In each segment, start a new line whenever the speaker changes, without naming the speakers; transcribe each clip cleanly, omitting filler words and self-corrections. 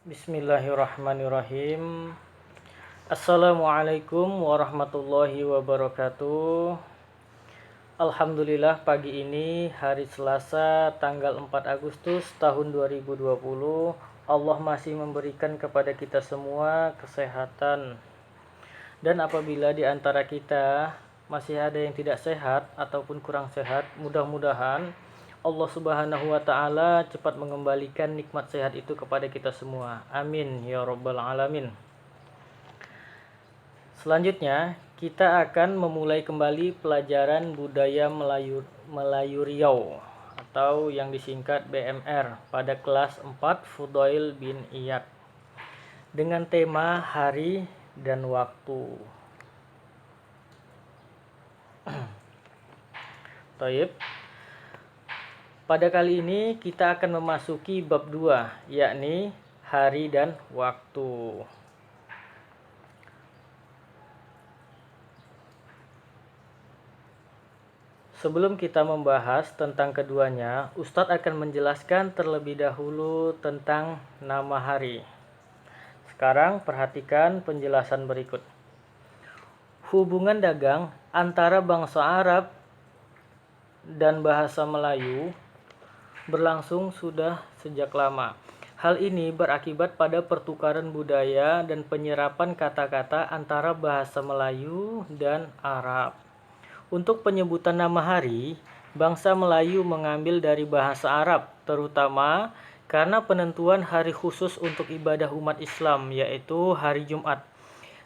Bismillahirrahmanirrahim. Assalamualaikum warahmatullahi wabarakatuh. Alhamdulillah pagi ini hari Selasa tanggal 4 Agustus tahun 2020 Allah masih memberikan kepada kita semua kesehatan. Dan apabila di antara kita masih ada yang tidak sehat ataupun kurang sehat, mudah-mudahan Allah Subhanahu wa taala cepat mengembalikan nikmat sehat itu kepada kita semua. Amin ya rabbal alamin. Selanjutnya, kita akan memulai kembali pelajaran budaya Melayu Riau atau yang disingkat BMR pada kelas 4 Fudail bin Iyad dengan tema hari dan waktu. Taib. Pada kali ini kita akan memasuki bab 2, yakni hari dan waktu. Sebelum kita membahas tentang keduanya, Ustadz akan menjelaskan terlebih dahulu tentang nama hari. Sekarang perhatikan penjelasan berikut. Hubungan dagang antara bangsa Arab dan bahasa Melayu berlangsung sudah sejak lama. Hal ini berakibat pada pertukaran budaya dan penyerapan kata-kata antara bahasa Melayu dan Arab. Untuk penyebutan nama hari, bangsa Melayu mengambil dari bahasa Arab, terutama karena penentuan hari khusus untuk ibadah umat Islam, yaitu hari Jumat.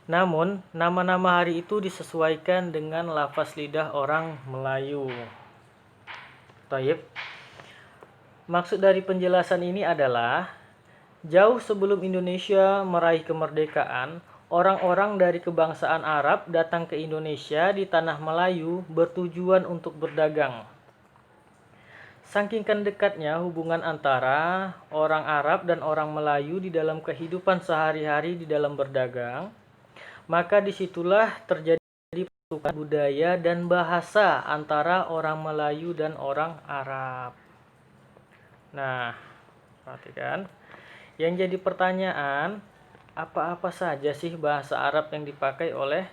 Namun, nama-nama hari itu disesuaikan dengan lafaz lidah orang Melayu. Taib. Maksud dari penjelasan ini adalah, jauh sebelum Indonesia meraih kemerdekaan, orang-orang dari kebangsaan Arab datang ke Indonesia di tanah Melayu bertujuan untuk berdagang. Saking dekatnya hubungan antara orang Arab dan orang Melayu di dalam kehidupan sehari-hari di dalam berdagang, maka disitulah terjadi pertukaran budaya dan bahasa antara orang Melayu dan orang Arab. Nah, perhatikan. Yang jadi pertanyaan, apa-apa saja sih bahasa Arab yang dipakai oleh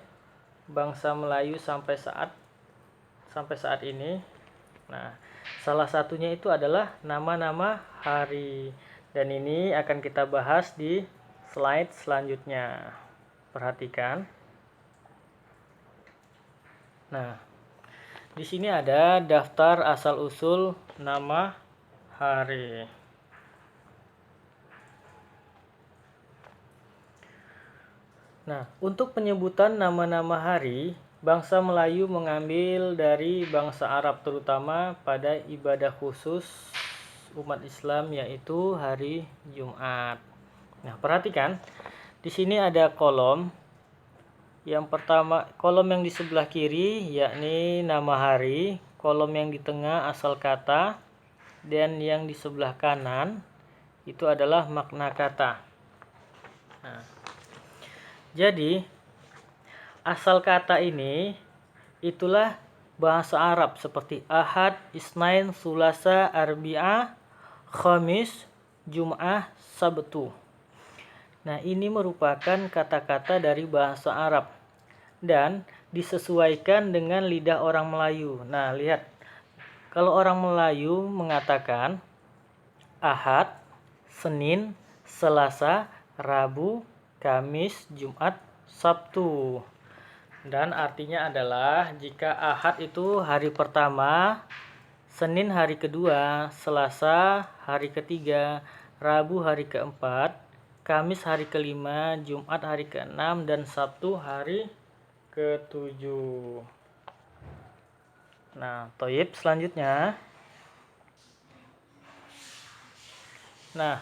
bangsa Melayu sampai saat ini? Nah, salah satunya itu adalah nama-nama hari. Dan ini akan kita bahas di slide selanjutnya. Perhatikan. Nah, di sini ada daftar asal-usul nama hari. Nah, untuk penyebutan nama-nama hari, bangsa Melayu mengambil dari bangsa Arab, terutama pada ibadah khusus umat Islam, yaitu hari Jumat. Nah, perhatikan, di sini ada kolom. Yang pertama, kolom yang di sebelah kiri yakni nama hari, kolom yang di tengah asal kata, dan yang di sebelah kanan itu adalah makna kata. Nah, jadi asal kata ini itulah bahasa Arab seperti Ahad, Isnain, Sulasa, Arbi'ah, Khamis, Jum'ah, Sabtu. Nah, ini merupakan kata-kata dari bahasa Arab dan disesuaikan dengan lidah orang Melayu. Nah, lihat. Kalau orang Melayu mengatakan Ahad, Senin, Selasa, Rabu, Kamis, Jumat, Sabtu. Dan artinya adalah jika Ahad itu hari pertama, Senin hari kedua, Selasa hari ketiga, Rabu hari keempat, Kamis hari kelima, Jumat hari keenam, dan Sabtu hari ketujuh. Nah, toib selanjutnya. Nah,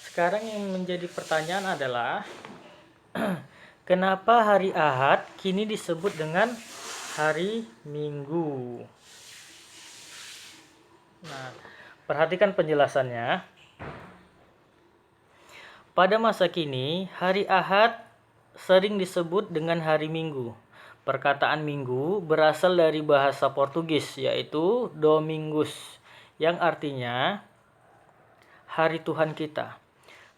sekarang yang menjadi pertanyaan adalah kenapa hari Ahad kini disebut dengan hari Minggu? Nah, perhatikan penjelasannya. Pada masa kini, hari Ahad sering disebut dengan hari Minggu. Perkataan minggu berasal dari bahasa Portugis, yaitu Domingus, yang artinya hari Tuhan kita.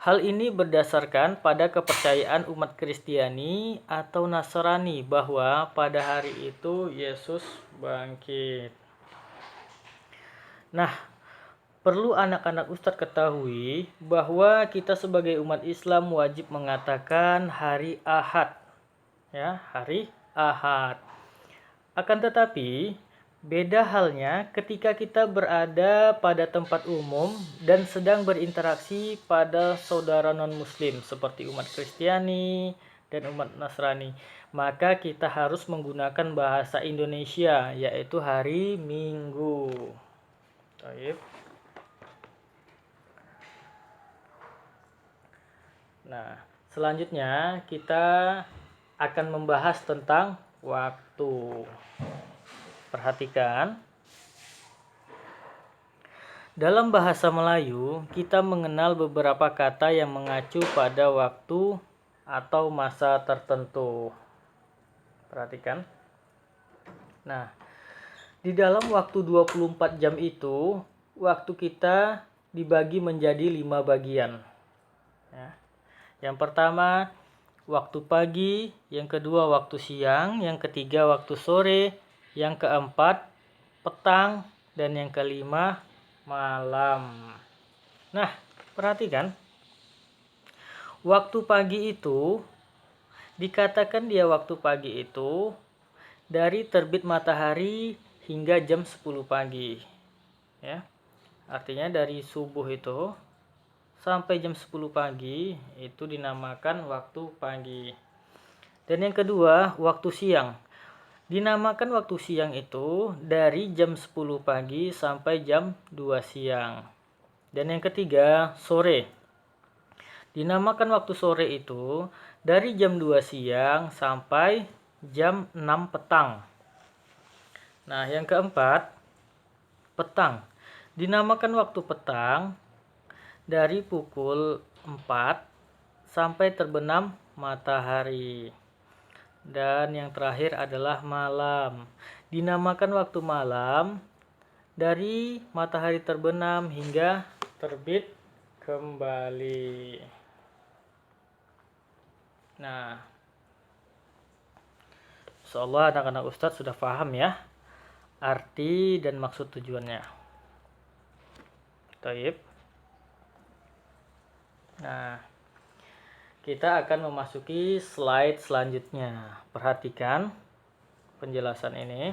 Hal ini berdasarkan pada kepercayaan umat Kristiani atau Nasrani bahwa pada hari itu Yesus bangkit. Nah, perlu anak-anak Ustadz ketahui bahwa kita sebagai umat Islam wajib mengatakan hari Ahad. Ya, hari Ahad. Akan tetapi, beda halnya ketika kita berada pada tempat umum dan sedang berinteraksi pada saudara non-muslim seperti umat Kristiani dan umat Nasrani. Maka kita harus menggunakan bahasa Indonesia, yaitu hari Minggu. Baik. Nah, selanjutnya kita akan membahas tentang waktu. Perhatikan, dalam bahasa Melayu kita mengenal beberapa kata yang mengacu pada waktu atau masa tertentu. Perhatikan. Nah, di dalam waktu 24 jam itu, waktu kita dibagi menjadi 5 bagian. Ya. Yang pertama, waktu pagi, yang kedua waktu siang, yang ketiga waktu sore, yang keempat petang, dan yang kelima malam. Nah, perhatikan. Waktu pagi itu dikatakan dia waktu pagi itu dari terbit matahari hingga jam 10 pagi. Ya. Artinya dari subuh itu sampai jam 10 pagi itu dinamakan waktu pagi. Dan yang kedua, waktu siang. Dinamakan waktu siang itu dari jam 10 pagi sampai jam 2 siang. Dan yang ketiga, sore. Dinamakan waktu sore itu dari jam 2 siang sampai jam 6 petang. Nah, yang keempat, petang. Dinamakan waktu petang dari pukul 4 sampai terbenam matahari. Dan yang terakhir adalah malam. Dinamakan waktu malam dari matahari terbenam hingga terbit kembali. Nah, insyaallah anak-anak Ustadz sudah paham ya arti dan maksud tujuannya. Taib. Nah, kita akan memasuki slide selanjutnya. Perhatikan penjelasan ini.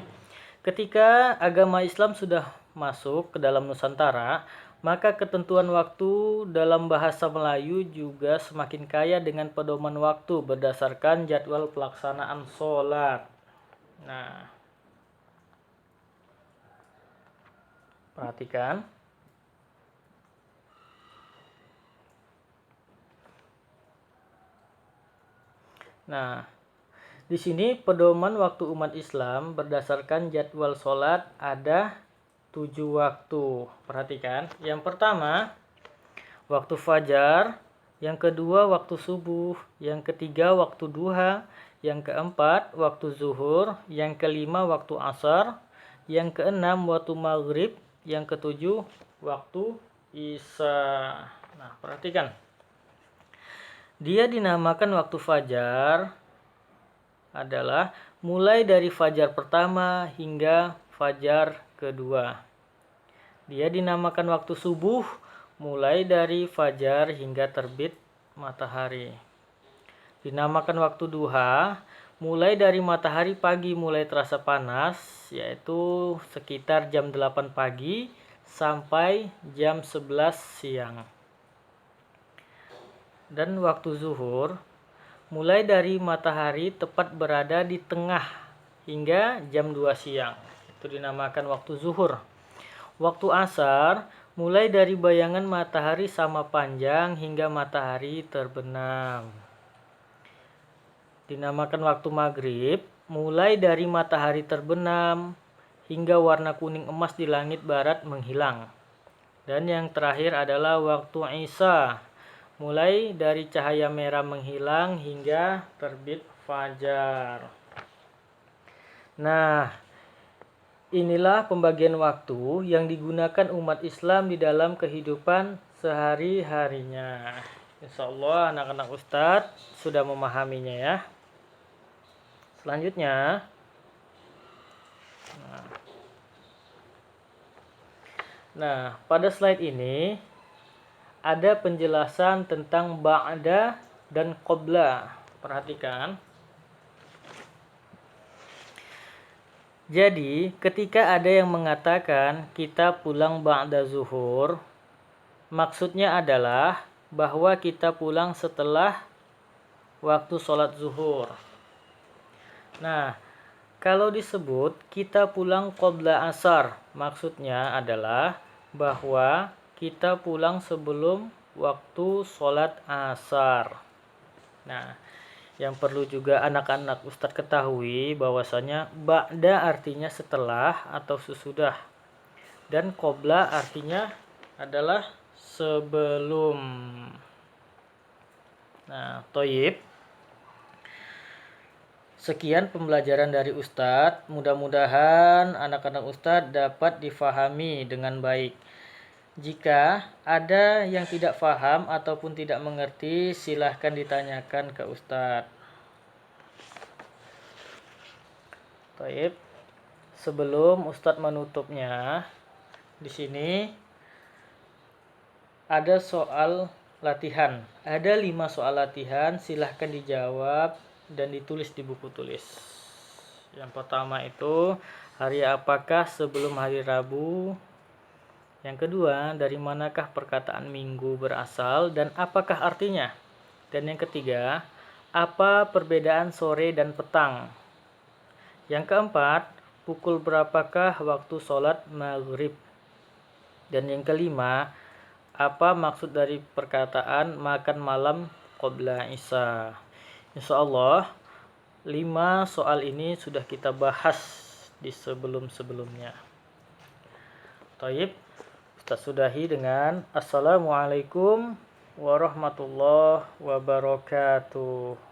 Ketika agama Islam sudah masuk ke dalam Nusantara, maka ketentuan waktu dalam bahasa Melayu juga semakin kaya dengan pedoman waktu berdasarkan jadwal pelaksanaan sholat. Nah, perhatikan. Nah, di sini pedoman waktu umat Islam berdasarkan jadwal sholat ada 7 waktu. Perhatikan. Yang pertama, waktu fajar. Yang kedua, waktu subuh. Yang ketiga, waktu duha. Yang keempat, waktu zuhur. Yang kelima, waktu asar. Yang keenam, waktu maghrib. Yang ketujuh, waktu isya. Nah, perhatikan. Dia dinamakan waktu fajar adalah mulai dari fajar pertama hingga fajar kedua. Dia dinamakan waktu subuh mulai dari fajar hingga terbit matahari. Dinamakan waktu duha mulai dari matahari pagi mulai terasa panas, yaitu sekitar jam 8 pagi sampai jam 11 siang. Dan waktu zuhur mulai dari matahari tepat berada di tengah hingga jam 2 siang. Itu dinamakan waktu zuhur. Waktu asar mulai dari bayangan matahari sama panjang hingga matahari terbenam. Dinamakan waktu maghrib mulai dari matahari terbenam hingga warna kuning emas di langit barat menghilang. Dan yang terakhir adalah waktu isya mulai dari cahaya merah menghilang hingga terbit fajar. Nah, inilah pembagian waktu yang digunakan umat Islam di dalam kehidupan sehari-harinya. Insya Allah anak-anak Ustadz sudah memahaminya ya. Selanjutnya, nah pada slide ini ada penjelasan tentang ba'da dan qabla. Perhatikan. Jadi, ketika ada yang mengatakan kita pulang ba'da zuhur, maksudnya adalah bahwa kita pulang setelah waktu sholat zuhur. Nah, kalau disebut kita pulang qabla asar, maksudnya adalah bahwa kita pulang sebelum waktu sholat asar. Nah, yang perlu juga anak-anak Ustadz ketahui bahwasanya ba'da artinya setelah atau sesudah, dan qabla artinya adalah sebelum. Nah, toyib. Sekian pembelajaran dari Ustadz. Mudah-mudahan anak-anak Ustadz dapat difahami dengan baik. Jika ada yang tidak paham ataupun tidak mengerti, silahkan ditanyakan ke Ustadz. Baik. Sebelum Ustadz menutupnya, di sini ada soal latihan. Ada 5 soal latihan, silahkan dijawab dan ditulis di buku tulis. Yang pertama itu, hari apakah sebelum hari Rabu? Yang kedua, dari manakah perkataan minggu berasal dan apakah artinya? Dan yang ketiga, apa perbedaan sore dan petang? Yang keempat, pukul berapakah waktu sholat maghrib? Dan yang kelima, apa maksud dari perkataan makan malam qabla isya? Insya Allah, 5 soal ini sudah kita bahas di sebelum-sebelumnya. Taib. Ustaz sudahi dengan Assalamualaikum warahmatullahi wabarakatuh.